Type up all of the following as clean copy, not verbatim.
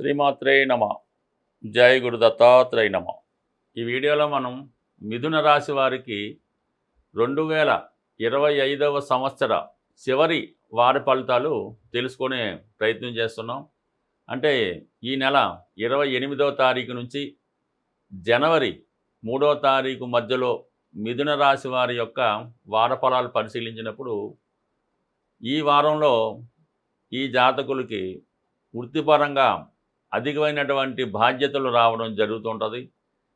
శ్రీమాత్రే నమ. జై గురు దత్తాత్రేయ నమ. ఈ వీడియోలో మనం మిథున రాశి వారికి 2025వ సంవత్సర చివరి వారి ఫలితాలు తెలుసుకునే ప్రయత్నం చేస్తున్నాం. అంటే ఈ నెల 28వ తారీఖు నుంచి జనవరి 3వ తారీఖు మధ్యలో మిథున రాశి వారి యొక్క వార ఫలాలు పరిశీలించినప్పుడు ఈ వారంలో ఈ జాతకులకి వృత్తిపరంగా అధికమైనటువంటి బాధ్యతలు రావడం జరుగుతుంటుంది.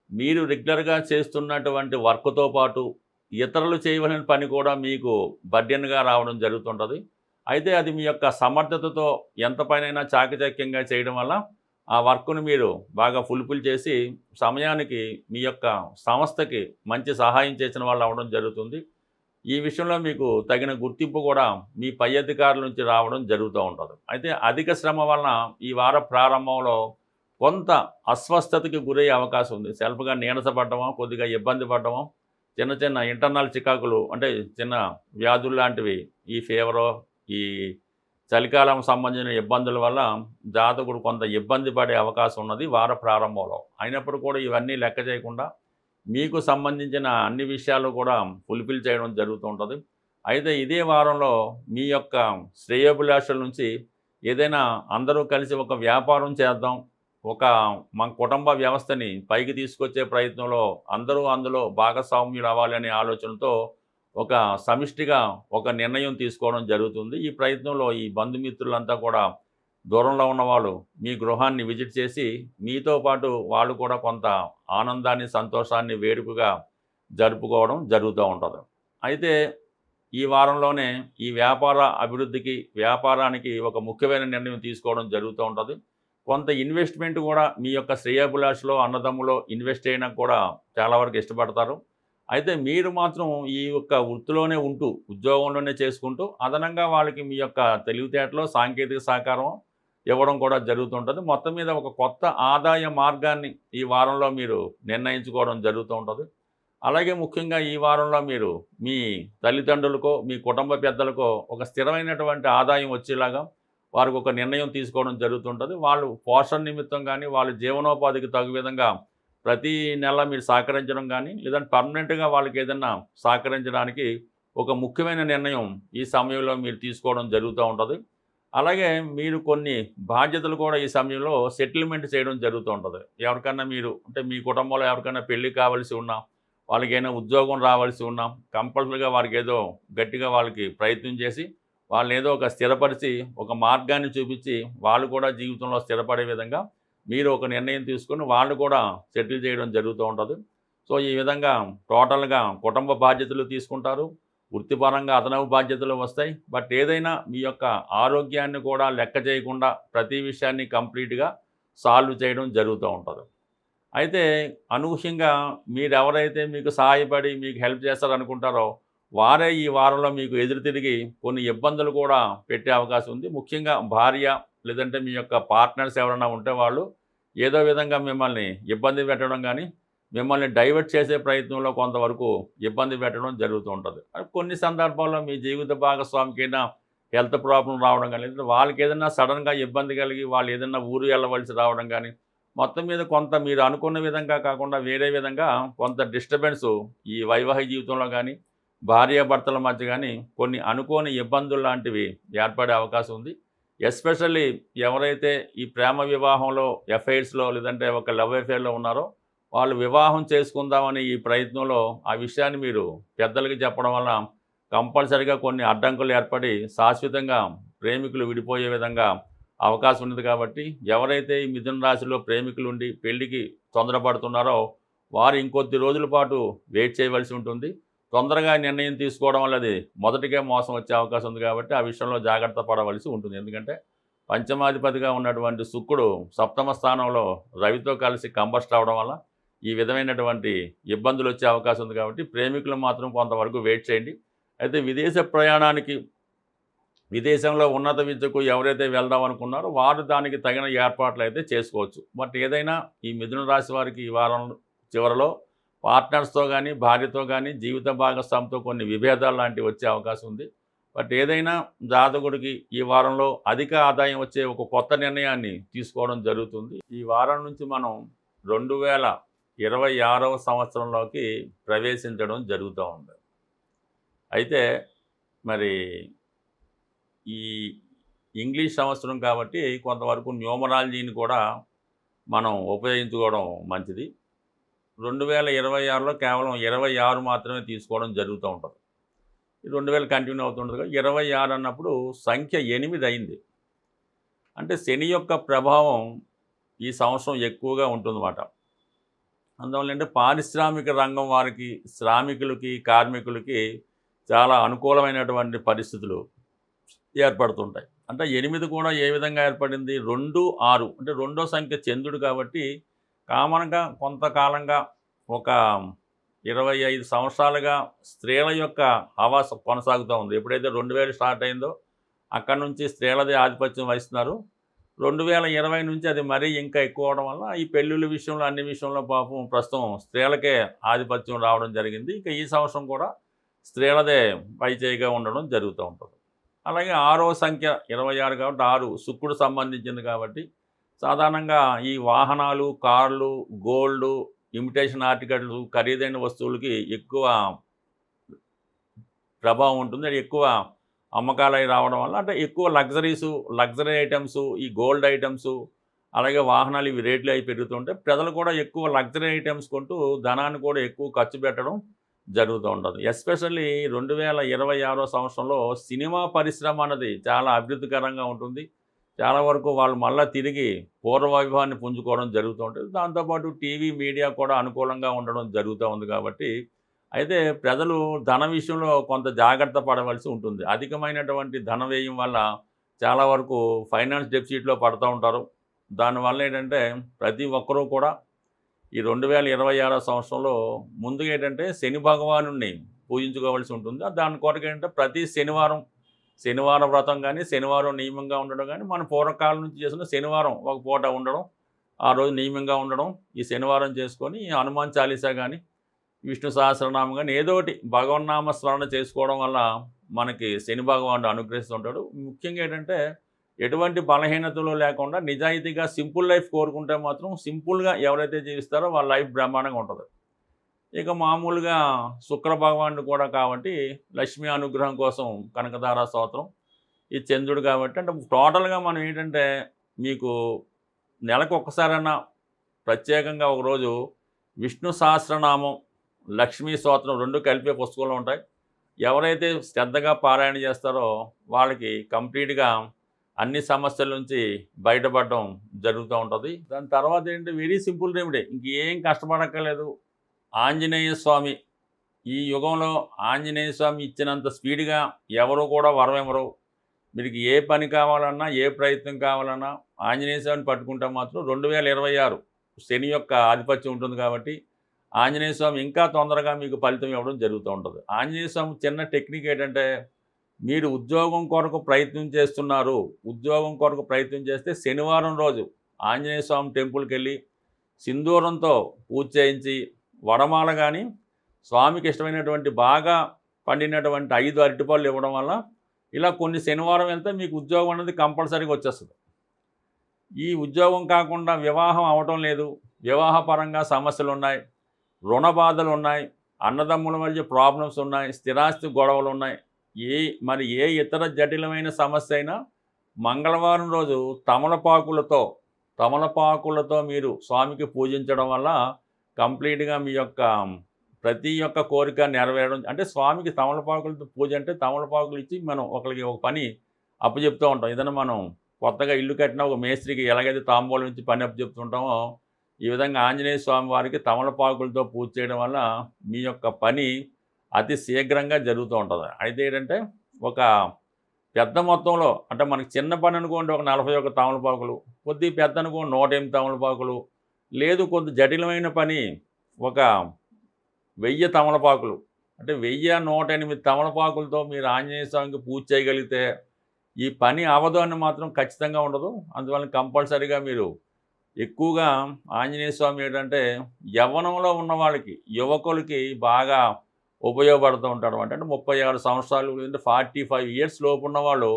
మీరు రెగ్యులర్గా చేస్తున్నటువంటి వర్క్తో పాటు ఇతరులు చేయవలసిన పని కూడా మీకు బర్డెన్గా రావడం జరుగుతుంటుంది. అయితే అది మీ యొక్క సమర్థతతో ఎంత పనైనా చాకచక్యంగా చేయడం వల్ల ఆ వర్క్ను మీరు బాగా ఫుల్ఫిల్ చేసి సమయానికి మీ యొక్క సంస్థకి మంచి సహాయం చేసిన వాళ్ళు అవ్వడం జరుగుతుంది. ఈ విషయంలో మీకు తగిన గుర్తింపు కూడా మీ పై అధికారుల నుంచి రావడం జరుగుతూ ఉంటుంది. అయితే అధిక శ్రమ వలన ఈ వార ప్రారంభంలో కొంత అస్వస్థతకి గురయ్యే అవకాశం ఉంది. సెల్ఫ్గా నీరసపడ్డమో, కొద్దిగా ఇబ్బంది పడ్డమో, చిన్న చిన్న ఇంటర్నల్ చికాకులు అంటే చిన్న వ్యాధులు లాంటివి, ఈ ఫీవరో, ఈ చలికాలం సంబంధించిన ఇబ్బందుల వల్ల జాతకుడు కొంత ఇబ్బంది పడే అవకాశం ఉన్నది వార ప్రారంభంలో. అయినప్పుడు కూడా ఇవన్నీ లెక్క చేయకుండా మీకు సంబంధించిన అన్ని విషయాలు కూడా ఫుల్ఫిల్ చేయడం జరుగుతూ ఉంటుంది. అయితే ఇదే వారంలో మీ యొక్క శ్రేయోభిలాషల నుంచి ఏదైనా అందరూ కలిసి ఒక వ్యాపారం చేద్దాం, మన కుటుంబ వ్యవస్థని పైకి తీసుకొచ్చే ప్రయత్నంలో అందరూ అందులో భాగస్వామ్యులు అవ్వాలి అనే ఆలోచనతో ఒక సమిష్టిగా ఒక నిర్ణయం తీసుకోవడం జరుగుతుంది. ఈ ప్రయత్నంలో ఈ బంధుమిత్రులంతా కూడా దూరంలో ఉన్నవాళ్ళు మీ గృహాన్ని విజిట్ చేసి మీతో పాటు వాళ్ళు కూడా కొంత ఆనందాన్ని, సంతోషాన్ని, వేడుకగా జరుపుకోవడం జరుగుతూ ఉంటుంది. అయితే ఈ వారంలోనే ఈ వ్యాపార అభివృద్ధికి, వ్యాపారానికి ఒక ముఖ్యమైన నిర్ణయం తీసుకోవడం జరుగుతూ ఉంటుంది. కొంత ఇన్వెస్ట్మెంట్ కూడా మీ యొక్క శ్రేయోభిలాషలో, అన్నదమ్ములో ఇన్వెస్ట్ చేయడానికి కూడా చాలా వరకు ఇష్టపడతారు. అయితే మీరు మాత్రం ఈ యొక్క వృత్తిలోనే ఉంటూ, ఉద్యోగంలోనే చేసుకుంటూ అదనంగా వాళ్ళకి మీ యొక్క తెలివితేటలో సాంకేతిక సహకారం ఇవ్వడం కూడా జరుగుతుంటుంది. మొత్తం మీద ఒక కొత్త ఆదాయ మార్గాన్ని ఈ వారంలో మీరు నిర్ణయించుకోవడం జరుగుతూ ఉంటుంది. అలాగే ముఖ్యంగా ఈ వారంలో మీరు మీ తల్లిదండ్రులకో, మీ కుటుంబ పెద్దలకో ఒక స్థిరమైనటువంటి ఆదాయం వచ్చేలాగా వారికి ఒక నిర్ణయం తీసుకోవడం జరుగుతుంటుంది. వాళ్ళు పోషణ నిమిత్తం కానీ, వాళ్ళ జీవనోపాధికి తగు విధంగా ప్రతి నెల మీరు సహకరించడం కానీ, లేదంటే పర్మనెంట్గా వాళ్ళకి ఏదైనా సహకరించడానికి ఒక ముఖ్యమైన నిర్ణయం ఈ సమయంలో మీరు తీసుకోవడం జరుగుతూ ఉంటుంది. అలాగే మీరు కొన్ని బాధ్యతలు కూడా ఈ సమయంలో సెటిల్మెంట్ చేయడం జరుగుతూ ఉంటుంది. ఎవరికన్నా మీరు అంటే మీ కుటుంబంలో ఎవరికైనా పెళ్ళి కావాల్సి ఉన్నా, వాళ్ళకైనా ఉద్యోగం రావాల్సి ఉన్నా, కంపల్సరీగా వారికి ఏదో గట్టిగా వాళ్ళకి ప్రయత్నం చేసి వాళ్ళని ఏదో ఒక స్థిరపరిచి ఒక మార్గాన్ని చూపించి వాళ్ళు కూడా జీవితంలో స్థిరపడే విధంగా మీరు ఒక నిర్ణయం తీసుకుని వాళ్ళు కూడా సెటిల్ చేయడం జరుగుతూ ఉంటుంది. సో ఈ విధంగా టోటల్గా కుటుంబ బాధ్యతలు తీసుకుంటారు, వృత్తిపరంగా అదనపు బాధ్యతలు వస్తాయి. బట్ ఏదైనా మీ యొక్క ఆరోగ్యాన్ని కూడా లెక్క చేయకుండా ప్రతి విషయాన్ని కంప్లీట్గా సాల్వ్ చేయడం జరుగుతూ ఉంటుంది. అయితే అనూహ్యంగా మీరెవరైతే మీకు సహాయపడి మీకు హెల్ప్ చేస్తారనుకుంటారో వారే ఈ వారంలో మీకు ఎదురు తిరిగి కొన్ని ఇబ్బందులు కూడా పెట్టే అవకాశం ఉంది. ముఖ్యంగా భార్య లేదంటే మీ యొక్క పార్ట్నర్స్ ఎవరైనా ఉంటే వాళ్ళు ఏదో విధంగా మిమ్మల్ని ఇబ్బంది పెట్టడం కానీ, మిమ్మల్ని డైవర్ట్ చేసే ప్రయత్నంలో కొంతవరకు ఇబ్బంది పెట్టడం జరుగుతూ ఉంటుంది. కొన్ని సందర్భాల్లో మీ జీవిత భాగస్వామికైనా హెల్త్ ప్రాబ్లం రావడం కానీ, లేదా వాళ్ళకి ఏదైనా సడన్గా ఇబ్బంది కలిగి వాళ్ళు ఏదైనా ఊరు వెళ్ళవలసి రావడం కానీ, మొత్తం మీద కొంత మీరు అనుకున్న విధంగా కాకుండా వేరే విధంగా కొంత డిస్టర్బెన్స్ ఈ వైవాహిక జీవితంలో కానీ, భార్యాభర్తల మధ్య కానీ కొన్ని అనుకోని ఇబ్బందులు లాంటివి ఏర్పడే అవకాశం ఉంది. ఎస్పెషల్లీ ఎవరైతే ఈ ప్రేమ వివాహంలో, ఎఫైర్స్లో లేదంటే ఒక లవ్ అఫైర్లో ఉన్నారో వాళ్ళు వివాహం చేసుకుందామని ఈ ప్రయత్నంలో ఆ విషయాన్ని మీరు పెద్దలకి చెప్పడం వల్ల కంపల్సరీగా కొన్ని అడ్డంకులు ఏర్పడి శాశ్వతంగా ప్రేమికులు విడిపోయే విధంగా అవకాశం ఉంది. కాబట్టి ఎవరైతే ఈ మిథున రాశిలో ప్రేమికులు ఉండి పెళ్లికి తొందరపడుతున్నారో వారు ఇంకొద్ది రోజుల పాటు వెయిట్ చేయవలసి ఉంటుంది. తొందరగా నిర్ణయం తీసుకోవడం వల్ల అది మొదటికే మోసం వచ్చే అవకాశం ఉంది. కాబట్టి ఆ విషయంలో జాగ్రత్త పడవలసి ఉంటుంది. ఎందుకంటే పంచమాధిపతిగా ఉన్నటువంటి శుక్రుడు సప్తమ స్థానంలో రవితో కలిసి కంబస్ట్ అవడం వల్ల ఈ విధమైనటువంటి ఇబ్బందులు వచ్చే అవకాశం ఉంది. కాబట్టి ప్రేమికులు మాత్రం కొంతవరకు వెయిట్ చేయండి. అయితే విదేశ ప్రయాణానికి, విదేశంలో ఉన్నత విద్యకు ఎవరైతే వెళ్దాం అనుకున్నారో వారు దానికి తగిన ఏర్పాట్లు అయితే చేసుకోవచ్చు. బట్ ఏదైనా ఈ మిథున రాశి వారికి ఈ వారం చివరిలో పార్ట్నర్స్తో కానీ, భార్యతో కానీ, జీవిత భాగస్వామితో కొన్ని విభేదాలు లాంటివి వచ్చే అవకాశం ఉంది. బట్ ఏదైనా జాతకుడికి ఈ వారంలో అధిక ఆదాయం వచ్చే ఒక కొత్త నిర్ణయాన్ని తీసుకోవడం జరుగుతుంది. ఈ వారం నుంచి మనం 2026వ సంవత్సరంలోకి ప్రవేశించడం జరుగుతూ ఉంది. అయితే మరి ఈ ఇంగ్లీష్ సంవత్సరం కాబట్టి కొంతవరకు న్యూమరాలజీని కూడా మనం ఉపయోగించుకోవడం మంచిది. 2026లో కేవలం 26 మాత్రమే తీసుకోవడం జరుగుతూ ఉంటుంది. 2000 కంటిన్యూ అవుతుంటుంది కదా, 26 అన్నప్పుడు సంఖ్య 8 అయింది. అంటే శని యొక్క ప్రభావం ఈ సంవత్సరం ఎక్కువగా ఉంటుందన్నమాట. అందువల్ల అంటే పారిశ్రామిక రంగం వారికి, శ్రామికులకి, కార్మికులకి చాలా అనుకూలమైనటువంటి పరిస్థితులు ఏర్పడుతుంటాయి. అంటే 8 కూడా ఏ విధంగా ఏర్పడింది, 2, 6 అంటే రెండో సంఖ్య చంద్రుడు కాబట్టి కామన్గా కొంతకాలంగా ఒక 25 సంవత్సరాలుగా స్త్రీల యొక్క హవా కొనసాగుతూ ఉంది. ఎప్పుడైతే 2000 స్టార్ట్ అయిందో అక్కడ నుంచి స్త్రీలదే ఆధిపత్యం వహిస్తున్నారు. 2020 నుంచి అది మరీ ఇంకా ఎక్కువ అవడం వల్ల ఈ పెళ్ళిళ్ళ విషయంలో, అన్ని విషయంలో పాపం ప్రస్తుతం స్త్రీలకే ఆధిపత్యం రావడం జరిగింది. ఇంకా ఈ సంవత్సరం కూడా స్త్రీలదే పైచేయిగా ఉండడం జరుగుతూ ఉంటుంది. అలాగే 6వ సంఖ్య 26 కాబట్టి 6 శుక్రుడు సంబంధించింది కాబట్టి సాధారణంగా ఈ వాహనాలు, కార్లు, గోల్డ్, ఇమిటేషన్ ఆర్టికల్స్, ఖరీదైన వస్తువులకి ఎక్కువ ప్రభావం ఉంటుంది. అది ఎక్కువ అమ్మకాలు అవి రావడం వల్ల అంటే ఎక్కువ లగ్జరీ ఐటమ్స్, ఈ గోల్డ్ ఐటమ్స్, అలాగే వాహనాలు ఇవి రేట్లు అవి పెరుగుతుంటే ప్రజలు కూడా ఎక్కువ లగ్జరీ ఐటమ్స్ కొంటూ ధనాన్ని కూడా ఎక్కువ ఖర్చు పెట్టడం జరుగుతూ ఉంటుంది. ఎస్పెషల్లీ 2026వ సంవత్సరంలో సినిమా పరిశ్రమ అన్నది చాలా అభివృద్ధికరంగా ఉంటుంది. చాలా వరకు వాళ్ళు మళ్ళీ తిరిగి పూర్వవైభవాన్ని పుంజుకోవడం జరుగుతూ ఉంటుంది. దాంతోపాటు టీవీ, మీడియా కూడా అనుకూలంగా ఉండడం జరుగుతూ ఉంది కాబట్టి అయితే ప్రజలు ధన విషయంలో కొంత జాగ్రత్త పడవలసి ఉంటుంది. అధికమైనటువంటి ధన వ్యయం వల్ల చాలా వరకు ఫైనాన్స్ డెఫిసిట్లో పడుతూ ఉంటారు. దానివల్ల ఏంటంటే ప్రతి ఒక్కరూ కూడా ఈ 2026 సంవత్సరంలో ముందుగా ఏంటంటే శని భగవానుడిని పూజించుకోవాల్సి ఉంటుంది. దాని కొరకు ఏంటంటే ప్రతి శనివారం వ్రతం కానీ, శనివారం నియమంగా ఉండడం కానీ, మన పూర్వకాలం నుంచి చేసిన శనివారం ఒక పూట ఉండడం, ఆ రోజు నియమంగా ఉండడం, ఈ శనివారం చేసుకొని హనుమాన్ చాలీసా కానీ, విష్ణు సహస్రనామం కానీ ఏదో ఒకటి భగవన్నామ స్మరణ చేసుకోవడం వల్ల మనకి శని భగవానుడు అనుగ్రహిస్తుంటాడు. ముఖ్యంగా ఏంటంటే ఎటువంటి బలహీనతలు లేకుండా నిజాయితీగా సింపుల్ లైఫ్ కోరుకుంటే మాత్రం సింపుల్గా ఎవరైతే జీవిస్తారో వాళ్ళ లైఫ్ బ్రహ్మాండంగా ఉంటుంది. ఇక మామూలుగా శుక్ర భగవానుడు కూడా కాబట్టి లక్ష్మీ అనుగ్రహం కోసం కనకధార స్తోత్రం, ఈ చంద్రుడు కాబట్టి అంటే టోటల్గా మనం ఏంటంటే మీకు నెలకు ఒక్కసారైనా ప్రత్యేకంగా ఒకరోజు విష్ణు సహస్రనామం, లక్ష్మీ స్తోత్రం 2 కలిపే పుస్తకంలో ఉంటాయి. ఎవరైతే శ్రద్ధగా పారాయణ చేస్తారో వాళ్ళకి కంప్లీట్గా అన్ని సమస్యల నుంచి బయటపడడం జరుగుతూ ఉంటుంది. దాని తర్వాత ఏంటి, వెరీ సింపుల్ రెమెడీ, ఇంకేం కష్టపడక్కర్లేదు. ఆంజనేయ స్వామి, ఈ యుగంలో ఆంజనేయ స్వామి ఇచ్చినంత స్పీడ్గా ఎవరు కూడా వరం ఇవ్వరు. మీకు ఏ పని కావాలన్నా, ఏ ప్రయత్నం కావాలన్నా ఆంజనేయ స్వామిని పట్టుకుంటే మాత్రం 2026 శని యొక్క ఆధిపత్యం ఉంటుంది కాబట్టి ఆంజనేయ స్వామి ఇంకా తొందరగా మీకు ఫలితం ఇవ్వడం జరుగుతూ ఉంటుంది. ఆంజనేయ స్వామి చిన్న టెక్నిక్ ఏంటంటే, మీరు ఉద్యోగం కొరకు ప్రయత్నం చేస్తున్నారు, ఉద్యోగం కొరకు ప్రయత్నం చేస్తే శనివారం రోజు ఆంజనేయ స్వామి టెంపుల్కి వెళ్ళి సింధూరంతో పూజ చేయించి వడమాల కానీ, స్వామికి ఇష్టమైనటువంటి బాగా పండినటువంటి 5 అరటిపళ్ళు ఇవ్వడం వల్ల ఇలా కొన్ని శనివారం వెళ్తే మీకు ఉద్యోగం అనేది కంపల్సరీగా వచ్చేస్తుంది. ఈ ఉద్యోగం కాకుండా వివాహం అవటం లేదు, వివాహపరంగా సమస్యలు ఉన్నాయి, రుణ బాధలు ఉన్నాయి, అన్నదమ్ముల మధ్య ప్రాబ్లమ్స్ ఉన్నాయి, స్థిరాస్తి గొడవలు ఉన్నాయి, ఏ ఇతర జటిలమైన సమస్య అయినా మంగళవారం రోజు తమలపాకులతో మీరు స్వామికి పూజించడం వల్ల కంప్లీట్గా మీ యొక్క ప్రతి ఒక్క కోరిక నెరవేరడం. అంటే స్వామికి తమలపాకులతో పూజ అంటే తమలపాకులు ఇచ్చి మనం ఒకరికి ఒక పని అప్పచెప్తూ ఉంటాం. ఏదైనా మనం కొత్తగా ఇల్లు కట్టినా ఒక మేస్త్రికి ఎలాగైతే తాంబూలం నుంచి పని అప్పచెప్తుంటామో ఈ విధంగా ఆంజనేయ స్వామి వారికి తమలపాకులతో పూజ చేయడం వల్ల మీ యొక్క పని అతి శీఘ్రంగా జరుగుతూ ఉంటుంది. అయితే ఏంటంటే ఒక పెద్ద మొత్తంలో అంటే మనకి చిన్న పని అనుకోండి ఒక 41 తమలపాకులు, కొద్ది పెద్ద అనుకోండి 108 తమలపాకులు, లేదు కొంత జటిలమైన పని ఒక 1000 తమలపాకులు, అంటే 1108 తమలపాకులతో మీరు ఆంజనేయ స్వామికి పూజ చేయగలిగితే ఈ పని అవదు అని మాత్రం ఖచ్చితంగా ఉండదు. అందువల్ల కంపల్సరీగా మీరు ఎక్కువగా ఆంజనేయ స్వామి ఏంటంటే యవ్వనంలో ఉన్న వాళ్ళకి, యువకులకి బాగా ఉపయోగపడుతూ ఉంటారు అంటే 36 సంవత్సరాలు 45 ఇయర్స్ లోపు ఉన్న వాళ్ళు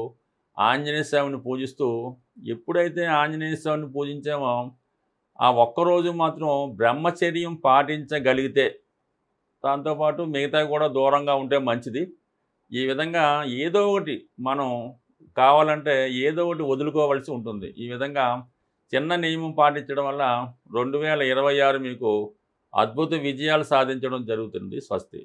ఆంజనేయ స్వామిని పూజిస్తూ ఎప్పుడైతే ఆంజనేయ స్వామిని పూజించామో ఆ ఒక్కరోజు మాత్రం బ్రహ్మచర్యం పాటించగలిగితే దాంతోపాటు మిగతావి కూడా దూరంగా ఉంటే మంచిది. ఈ విధంగా ఏదో ఒకటి మనం కావాలంటే ఏదో ఒకటి వదులుకోవాల్సి ఉంటుంది. ఈ విధంగా చిన్న నియమం పాటించడం వల్ల 2026 మీకు అద్భుత విజయాలు సాధించడం జరుగుతుంది. స్వస్తి.